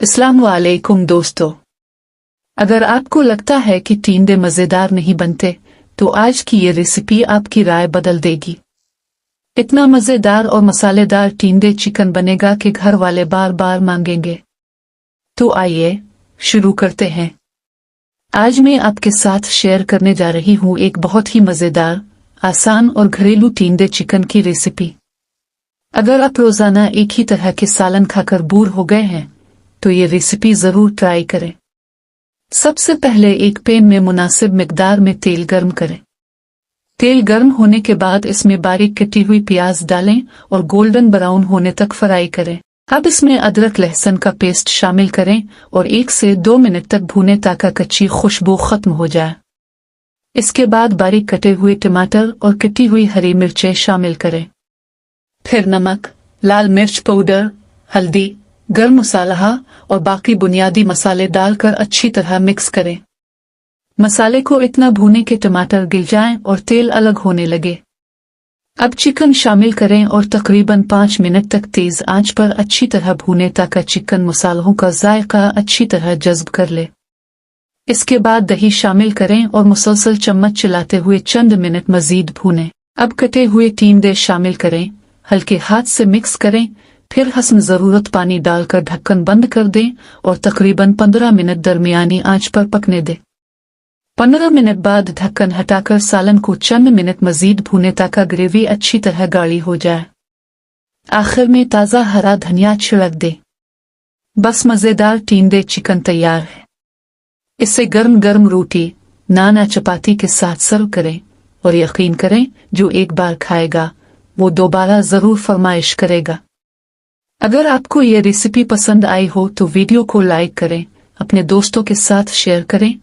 अस्सलाम वालेकुम दोस्तों, अगर आपको लगता है कि टींडे मज़ेदार नहीं बनते तो आज की ये रेसिपी आपकी राय बदल देगी। इतना मज़ेदार और मसालेदार टींडे चिकन बनेगा कि घर वाले बार बार मांगेंगे। तो आइए शुरू करते हैं। आज मैं आपके साथ शेयर करने जा रही हूँ एक बहुत ही मज़ेदार, आसान और घरेलू टींडे चिकन की रेसिपी। अगर आप रोज़ाना एक ही तरह के सालन खाकर बोर हो गए हैं तो ये रेसिपी ज़रूर ट्राई करें। सबसे पहले एक पैन में मुनासिब मिकदार में तेल गर्म करें। तेल गर्म होने के बाद इसमें बारीक कटी हुई प्याज डालें और गोल्डन ब्राउन होने तक फ्राई करें। अब इसमें अदरक लहसुन का पेस्ट शामिल करें और 1 से 2 मिनट तक भूनें ताकि कच्ची खुशबू खत्म हो जाए। इसके बाद बारीक कटे हुए टमाटर और कटी हुई हरी मिर्चें शामिल करें। फिर नमक, लाल मिर्च पाउडर, हल्दी, गरम मसाला और बाकी बुनियादी मसाले डालकर अच्छी तरह मिक्स करें। मसाले को इतना भूनें कि टमाटर गिल जाएं और तेल अलग होने लगे। अब चिकन शामिल करें और तकरीबन 5 मिनट तक तेज आंच पर अच्छी तरह भूनें ताकि चिकन मसालों का जायका अच्छी तरह जज्ब कर ले। इसके बाद दही शामिल करें और मुसलसल चम्मच चलाते हुए चंद मिनट मजीद भूनें। अब कटे हुए टींडे शामिल करें, हल्के हाथ से मिक्स करें, फिर हस्ब ज़रूरत पानी डालकर ढक्कन बंद कर दें और तकरीबन 15 मिनट दरमियानी आंच पर पकने दें। 15 मिनट बाद ढक्कन हटाकर सालन को चंद मिनट मजीद भूनें ताकि ग्रेवी अच्छी तरह गाढ़ी हो जाए। आखिर में ताज़ा हरा धनिया छिड़क दें। बस मज़ेदार टींडे चिकन तैयार है। इसे गर्म गर्म रोटी, नान या चपाती के साथ सर्व करें और यकीन करें जो एक बार खाएगा वो दोबारा ज़रूर फरमाइश करेगा। अगर आपको ये रेसिपी पसंद आई हो तो वीडियो को लाइक करें, अपने दोस्तों के साथ शेयर करें